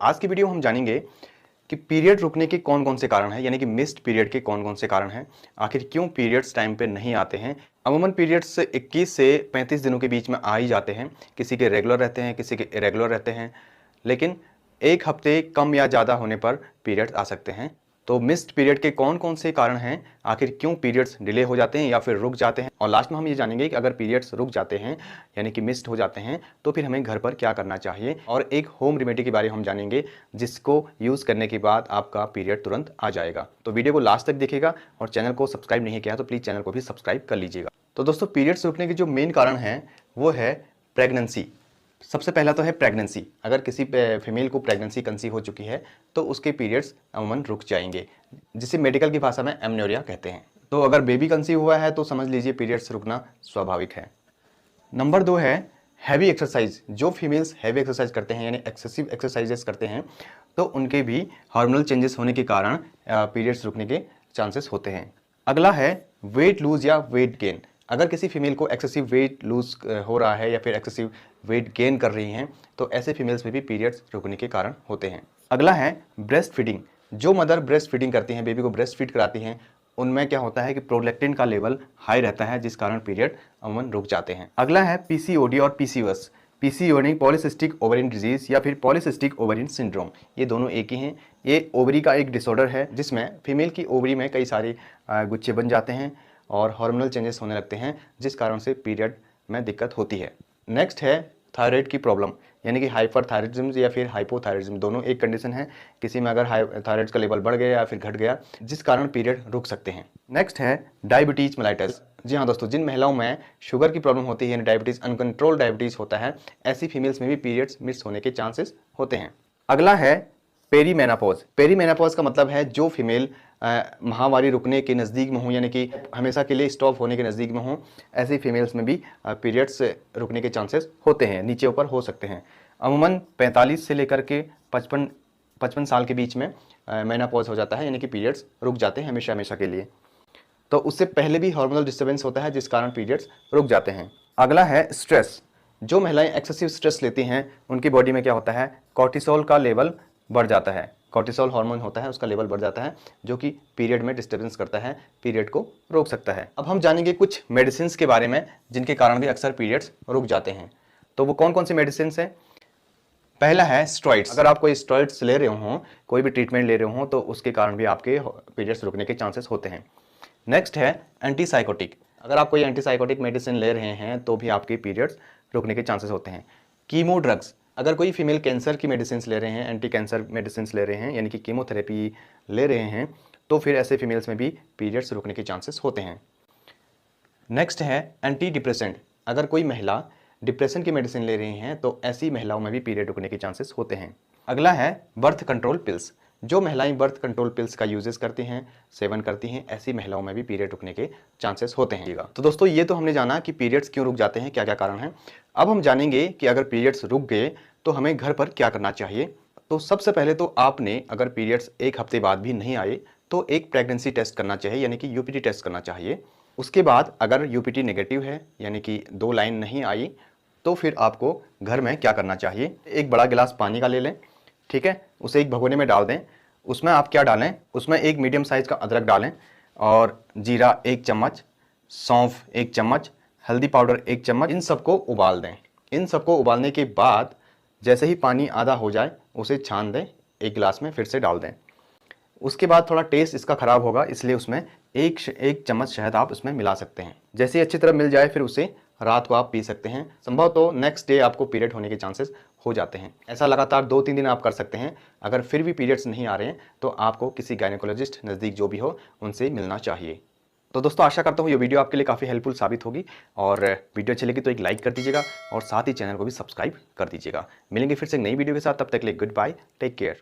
आज की वीडियो हम जानेंगे कि पीरियड रुकने के कौन कौन से कारण हैं, यानी कि मिस्ड पीरियड के कौन कौन से कारण हैं, आखिर क्यों पीरियड्स टाइम पे नहीं आते हैं। अमूमन पीरियड्स 21 से 35 दिनों के बीच में आ ही जाते हैं। किसी के रेगुलर रहते हैं, किसी के इरेगुलर रहते हैं, लेकिन एक हफ्ते कम या ज़्यादा होने पर पीरियड्स आ सकते हैं। तो मिस्ड पीरियड के कौन कौन से कारण हैं, आखिर क्यों पीरियड्स डिले हो जाते हैं या फिर रुक जाते हैं, और लास्ट में हम ये जानेंगे कि अगर पीरियड्स रुक जाते हैं यानी कि मिस्ड हो जाते हैं तो फिर हमें घर पर क्या करना चाहिए, और एक होम रेमेडी के बारे में हम जानेंगे जिसको यूज़ करने के बाद आपका पीरियड तुरंत आ जाएगा। तो वीडियो को लास्ट तक देखिएगा और चैनल को सब्सक्राइब नहीं किया तो प्लीज़ चैनल को भी सब्सक्राइब कर लीजिएगा। तो दोस्तों, पीरियड्स रुकने के जो मेन कारण हैं वो है प्रेगनेंसी। सबसे पहला तो है प्रेगनेंसी। अगर किसी फीमेल को प्रेगनेंसी कंसीव हो चुकी है तो उसके पीरियड्स अमूमन रुक जाएंगे, जिसे मेडिकल की भाषा में एमनोरिया कहते हैं। तो अगर बेबी कंसीव हुआ है तो समझ लीजिए पीरियड्स रुकना स्वाभाविक है। नंबर 2 है हैवी एक्सरसाइज। जो फीमेल्स हैवी एक्सरसाइज करते हैं यानी एक्सेसिव एक्सरसाइजेस करते हैं तो उनके भी हार्मोनल चेंजेस होने के कारण पीरियड्स रुकने के चांसेस होते हैं। अगला है वेट लूज या वेट गेन। अगर किसी फीमेल को एक्सेसिव वेट लूज हो रहा है या फिर एक्सेसिव वेट गेन कर रही हैं तो ऐसे फीमेल्स में भी पीरियड्स रुकने के कारण होते हैं। अगला है ब्रेस्ट फीडिंग। जो मदर ब्रेस्ट फीडिंग करती हैं, बेबी को ब्रेस्ट फीड कराती हैं, उनमें क्या होता है कि प्रोलैक्टिन का लेवल हाई रहता है, जिस कारण पीरियड अमूमन रुक जाते हैं। अगला है पीसीओडी और PCOS. PCOD polycystic ovarian disease या फिर पॉलीसिस्टिक ओवरियन सिंड्रोम, ये दोनों एक ही हैं। ये ओवरी का एक डिसऑर्डर है जिसमें फीमेल की ओवरी में कई सारे गुच्छे बन जाते हैं और हार्मोनल चेंजेस होने लगते हैं, जिस कारण से पीरियड में दिक्कत होती है। नेक्स्ट है थायराइड की प्रॉब्लम, यानी कि हाइपरथायराइडिज्म या फिर हाइपोथायराइडिज्म, दोनों एक कंडीशन है। किसी में अगर थायराइड का लेवल बढ़ गया या फिर घट गया, जिस कारण पीरियड रुक सकते हैं। नेक्स्ट है डायबिटीज मेलाइटस। जी हाँ दोस्तों, जिन महिलाओं में शुगर की प्रॉब्लम होती है यानी डायबिटीज, अनकंट्रोल डायबिटीज होता है, ऐसी फीमेल्स में भी पीरियड्स मिस होने के चांसेस होते हैं। अगला है पेरीमेनोपॉज। पेरीमेनोपॉज का मतलब है जो फीमेल माहवारी रुकने के नज़दीक में हो, यानी कि हमेशा के लिए स्टॉप होने के नज़दीक में हो, ऐसी फीमेल्स में भी पीरियड्स रुकने के चांसेस होते हैं, नीचे ऊपर हो सकते हैं। अमूमन 45 से लेकर के 55 साल के बीच में मेनोपॉज हो जाता है, यानी कि पीरियड्स रुक जाते हैं हमेशा हमेशा के लिए। तो उससे पहले भी हार्मोनल डिस्टर्बेंस होता है, जिस कारण पीरियड्स रुक जाते हैं। अगला है स्ट्रेस। जो महिलाएं एक्सेसिव स्ट्रेस लेती हैं उनकी बॉडी में क्या होता है, कॉर्टिसोल का लेवल बढ़ जाता है। कॉर्टिसोल हार्मोन होता है, उसका लेवल बढ़ जाता है, जो कि पीरियड में डिस्टर्बेंस करता है, पीरियड को रोक सकता है। अब हम जानेंगे कुछ मेडिसिन के बारे में जिनके कारण भी अक्सर पीरियड्स रुक जाते हैं। तो वो कौन कौन से मेडिसिन हैं? पहला है स्टेरॉइड्स। अगर आप कोई स्टेरॉइड्स ले रहे हो, कोई भी ट्रीटमेंट ले रहे हो, तो उसके कारण भी आपके पीरियड्स रुकने के चांसेस होते हैं। नेक्स्ट है एंटीसाइकोटिक। अगर आप कोई एंटीसाइकोटिक मेडिसिन ले रहे हैं तो भी आपके पीरियड्स रुकने के चांसेस होते हैं। Chemo drugs. अगर कोई फीमेल कैंसर की मेडिसिन ले रहे हैं, एंटी कैंसर मेडिसिन ले रहे हैं, यानी कि कीमोथेरेपी ले रहे हैं, तो फिर ऐसे फीमेल्स में भी पीरियड्स रुकने के चांसेस होते हैं। नेक्स्ट है एंटी डिप्रेसेंट। अगर कोई महिला डिप्रेशन की मेडिसिन ले रही हैं तो ऐसी महिलाओं में भी पीरियड रुकने के चांसेस होते हैं। अगला है बर्थ कंट्रोल पिल्स। जो महिलाएं बर्थ कंट्रोल पिल्स का यूजेस करती हैं, सेवन करती हैं, ऐसी महिलाओं में भी पीरियड रुकने के चांसेस होते हैं। तो दोस्तों, ये तो हमने जाना कि पीरियड्स क्यों रुक जाते हैं, क्या क्या कारण हैं। अब हम जानेंगे कि अगर पीरियड्स रुक गए तो हमें घर पर क्या करना चाहिए। तो सबसे पहले तो आपने अगर पीरियड्स एक हफ्ते बाद भी नहीं आए तो एक प्रेगनेंसी टेस्ट करना चाहिए, यानी कि यूपीटी टेस्ट करना चाहिए। उसके बाद अगर यूपीटी नेगेटिव है, यानी कि 2 लाइन नहीं आई, तो फिर आपको घर में क्या करना चाहिए, एक बड़ा गिलास पानी का ले लें, ठीक है, उसे एक भगोने में डाल दें। उसमें आप क्या डालें, उसमें एक मीडियम साइज़ का अदरक डालें और जीरा 1 चम्मच, सौंफ 1 चम्मच, हल्दी पाउडर 1 चम्मच, इन सबको उबाल दें। इन सबको उबालने के बाद जैसे ही पानी आधा हो जाए उसे छान दें, एक गिलास में फिर से डाल दें। उसके बाद थोड़ा टेस्ट इसका ख़राब होगा, इसलिए उसमें एक चम्मच शहद आप उसमें मिला सकते हैं। जैसे ही अच्छी तरह मिल जाए फिर उसे रात को आप पी सकते हैं। संभव तो नेक्स्ट डे आपको पीरियड होने के चांसेस हो जाते हैं। ऐसा लगातार 2-3 दिन आप कर सकते हैं। अगर फिर भी पीरियड्स नहीं आ रहे हैं तो आपको किसी गायनेकोलॉजिस्ट नज़दीक जो भी हो उनसे मिलना चाहिए। तो दोस्तों, आशा करता हूँ ये वीडियो आपके लिए काफ़ी हेल्पफुल साबित होगी, और वीडियो अच्छी लगी तो एक लाइक कर दीजिएगा और साथ ही चैनल को भी सब्सक्राइब कर दीजिएगा। मिलेंगे फिर से एक नई वीडियो के साथ, तब तक के लिए गुड बाय, टेक केयर।